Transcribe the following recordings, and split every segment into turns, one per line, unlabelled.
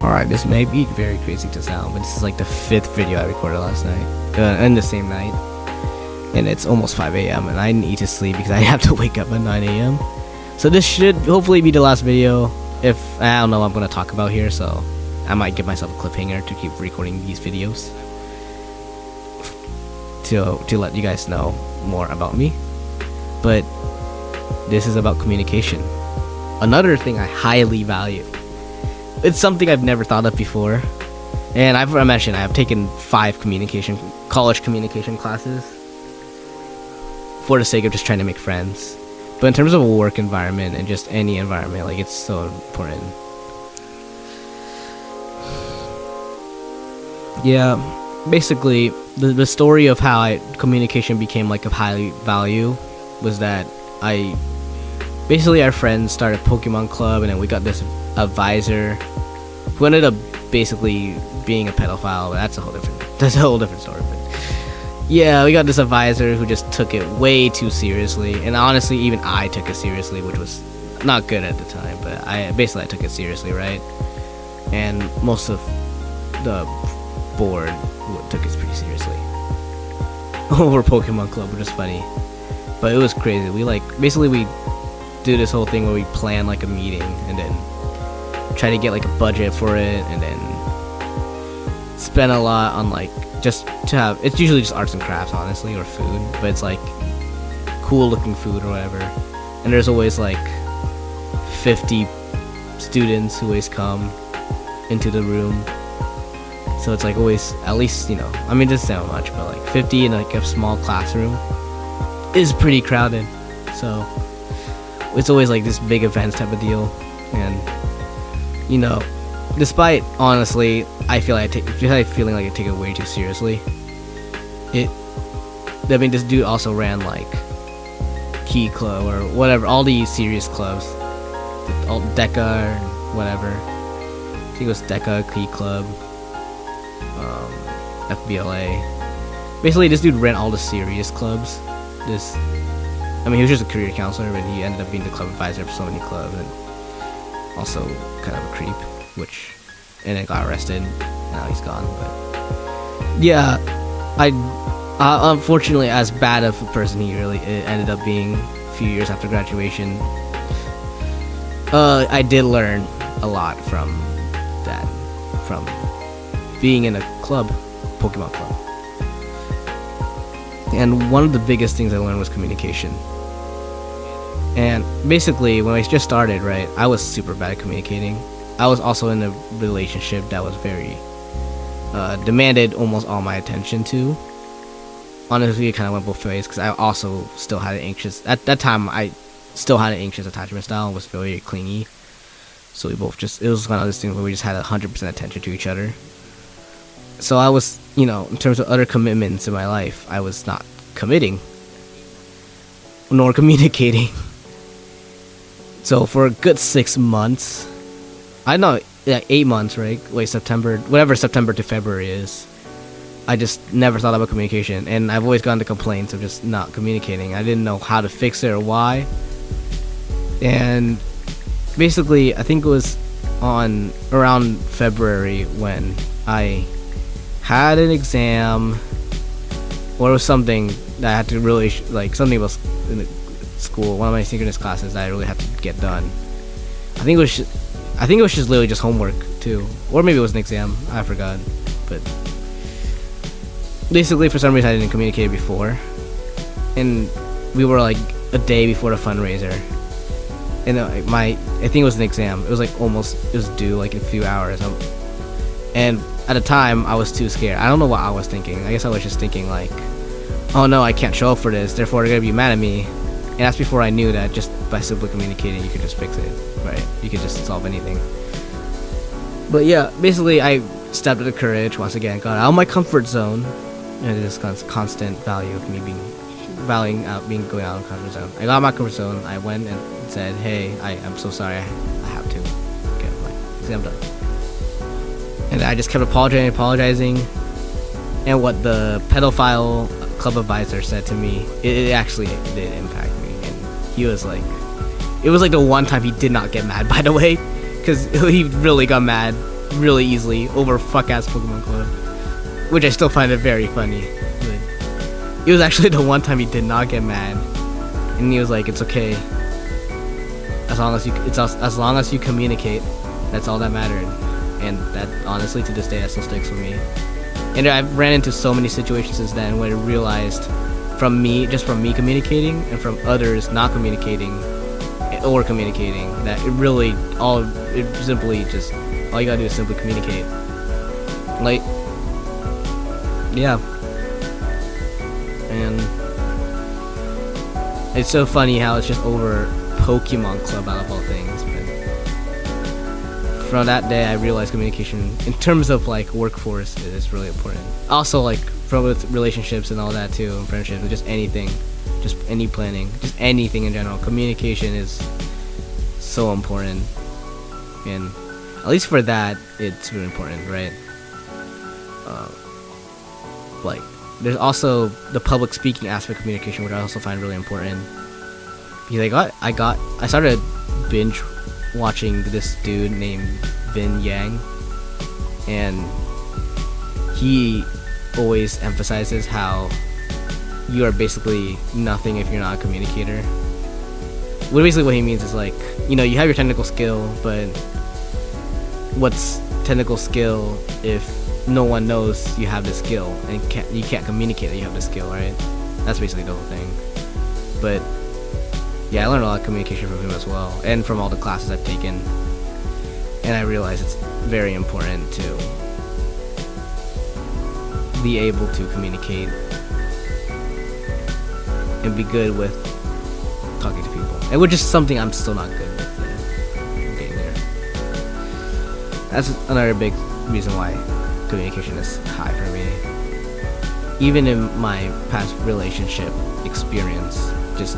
Alright, this may be very crazy to sound, but this is like the 5th video I recorded last night. And the same night. And it's almost 5 a.m. and I need to sleep because I have to wake up at 9 a.m. So this should hopefully be the last video. If I don't know what I'm going to talk about here, so I might give myself a cliffhanger to keep recording these videos. To let you guys know more about me. But this is about communication. Another thing I highly value. It's something I've never thought of before, and I mentioned I've taken 5 college communication classes for the sake of just trying to make friends. But in terms of a work environment and just any environment, like, it's so important. Yeah, basically the story of how communication became like of high value was that our friends started Pokemon Club, and then we got this advisor who ended up basically being a pedophile. But that's a whole different story. But yeah, we got this advisor who just took it way too seriously, and honestly, even I took it seriously, which was not good at the time. But I took it seriously, right? And most of the board took it pretty seriously over Pokemon Club, which is funny. But it was crazy. We do this whole thing where we plan like a meeting and then try to get like a budget for it, and then spend a lot on like just to have, it's usually just arts and crafts, honestly, or food, but it's like cool looking food or whatever. And there's always like 50 students who always come into the room, so it's like always at least, I mean, it doesn't sound much, but like 50 in like a small classroom is pretty crowded. So it's always like this big events type of deal. And despite, honestly, I feel like feeling like I take it way too seriously, this dude also ran like Key Club or whatever, all these serious clubs, all Deca or whatever. I think it was Deca, Key Club, FBLA. Basically, this dude ran all the serious clubs. He was just a career counselor, but he ended up being the club advisor for so many clubs, and also kind of a creep, and then got arrested. Now he's gone. But yeah, I unfortunately, as bad of a person he really ended up being a few years after graduation, I did learn a lot from that, from being in a club, Pokemon Club. And one of the biggest things I learned was communication. And basically, when I just started, right, I was super bad at communicating. I was also in a relationship that was very demanded almost all my attention to. Honestly, it kind of went both ways, because I also still had at that time, I still had an anxious attachment style and was very clingy. So it was one of those things where we just had 100% attention to each other. So I was, in terms of other commitments in my life, I was not committing nor communicating. So for a good 6 months, 8 months, right? September to February is, I just never thought about communication, and I've always gotten the complaints of just not communicating. I didn't know how to fix it or why. And basically, I think it was around February when I had an exam, or it was something that I had to really something was in the school, one of my synchronous classes that I really had to get done. I think it was just literally just homework too, or maybe it was an exam, I forgot. But basically, for some reason, I didn't communicate before, and we were like a day before the fundraiser, and I think it was an exam. It was it was due like in a few hours, and at the time, I was too scared. I don't know what I was thinking. I guess I was just thinking like, oh no, I can't show up for this, therefore they're gonna be mad at me. And that's before I knew that just by simply communicating, you could just fix it, right? You could just solve anything. But yeah, basically, I stepped into courage once again, got out of my comfort zone, and this constant value of me going out of my comfort zone. I got out of my comfort zone. I went and said, hey, I'm so sorry, I have to get my exam done. And I just kept apologizing. And what the pedophile club advisor said to me, it actually did impact me. And he was like, it was like the one time he did not get mad, by the way, because he really got mad really easily over fuck ass Pokemon Club, which I still find it very funny. But it was actually the one time he did not get mad, and he was like, "It's okay, as long as you communicate, that's all that mattered." And that honestly, to this day, that still sticks with me. And I've ran into so many situations since then when I realized from me communicating and from others not communicating or communicating, that all you gotta do is simply communicate. Like, yeah. And it's so funny how it's just over Pokemon Club out of all things. But from that day, I realized communication in terms of like workforce is really important. Also, like from with relationships and all that too, and friendships, and just anything, just any planning, just anything in general. Communication is so important, and at least for that, it's really important, right? Like, there's also the public speaking aspect of communication, which I also find really important. Because I started binge watching this dude named Vin Yang, and he always emphasizes how you are basically nothing if you're not a communicator. Well, basically what he means is like, you know, you have your technical skill, but what's technical skill if no one knows you have the skill and you can't communicate that you have the skill, right? That's basically the whole thing. But yeah, I learned a lot of communication from him as well, and from all the classes I've taken. And I realized it's very important to be able to communicate and be good with talking to people, and which is something I'm still not good with getting there. That's another big reason why communication is high for me. Even in my past relationship experience, just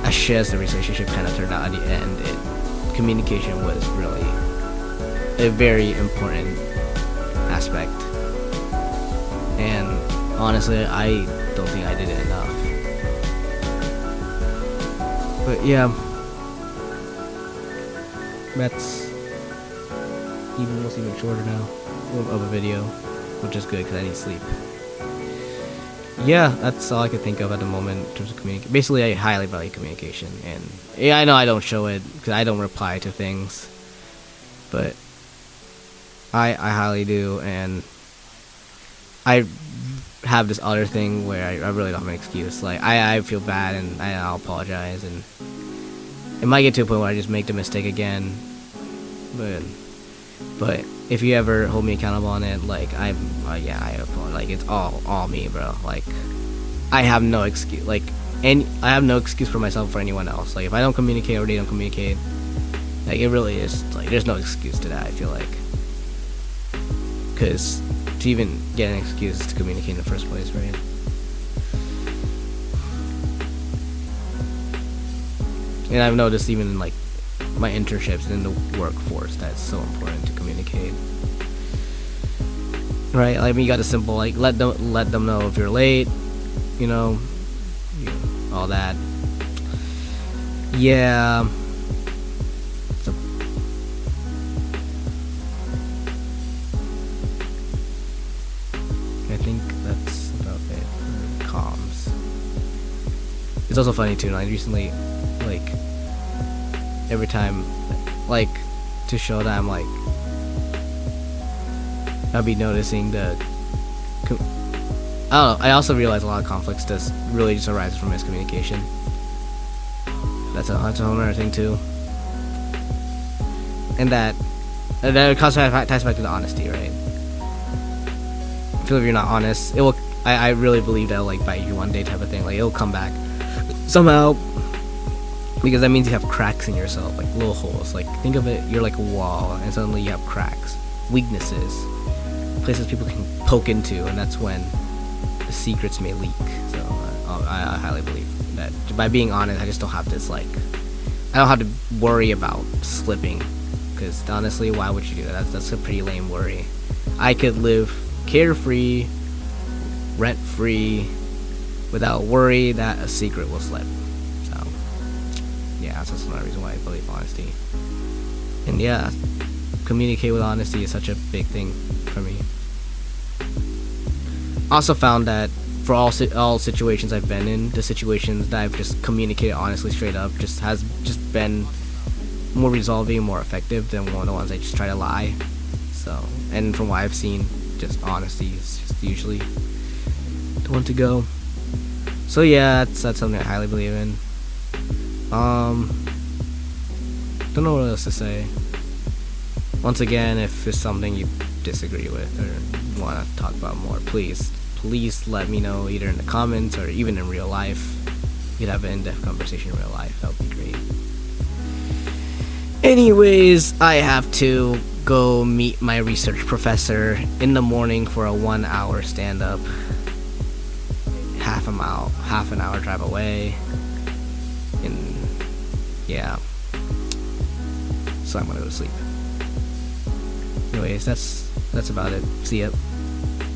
as shit as the relationship kind of turned out at the end, communication was really a very important aspect. And honestly, I don't think I did it enough. But yeah, that's almost even shorter now of a video, which is good because I need sleep. Yeah, that's all I could think of at the moment in terms of communication. Basically, I highly value communication, and yeah, I know I don't show it because I don't reply to things, but I highly do, and I have this other thing where I really don't have an excuse. Like, I feel bad, and I'll apologize, and it might get to a point where I just make the mistake again, but if you ever hold me accountable on it, like, I apologize. Like, it's all me, bro. Like, I have no excuse. Like, I have no excuse for myself or for anyone else. Like, if I don't communicate or they don't communicate, like, it really is, like, there's no excuse to that, I feel like. Because to even get an excuse is to communicate in the first place, right? And I've noticed even in, like, my internships and in the workforce, that's so important to communicate, right? I mean, you got a simple, like, let them know if you're late, you know, all that. Yeah. So, I think that's about it for comms. It's also funny too, like, recently, like, every time, like, to show that I'm, like, I'll be noticing I don't know, I also realize a lot of conflicts just arises from miscommunication. That's a whole other thing too. And that ties back to the honesty, right? I feel if you're not honest, it will, I really believe that it'll, like, bite you one day type of thing. Like, it'll come back somehow. Because that means you have cracks in yourself, like little holes. Like, think of it, you're like a wall, and suddenly you have cracks, weaknesses, places people can poke into, and that's when the secrets may leak. So I highly believe that by being honest, I just don't have this, like, I don't have to worry about slipping. Because honestly, why would you do that? That's a pretty lame worry. I could live carefree, rent-free, without worry that a secret will slip. Yeah, that's another reason why I believe honesty. And yeah, communicate with honesty is such a big thing for me. Also found that for all situations I've been in, the situations that I've just communicated honestly straight up has been more resolving, more effective than one of the ones I just try to lie. So, and from what I've seen, just honesty is just usually the one to go. So yeah, that's something I highly believe in. Don't know what else to say. Once again, if it's something you disagree with or want to talk about more, please let me know, either in the comments or even in real life. We could have an in-depth conversation in real life. That would be great. Anyways, I have to go meet my research professor in the morning for a 1 hour stand-up. Half an hour drive away. And yeah. So I'm gonna go to sleep. Anyways, that's about it. See ya.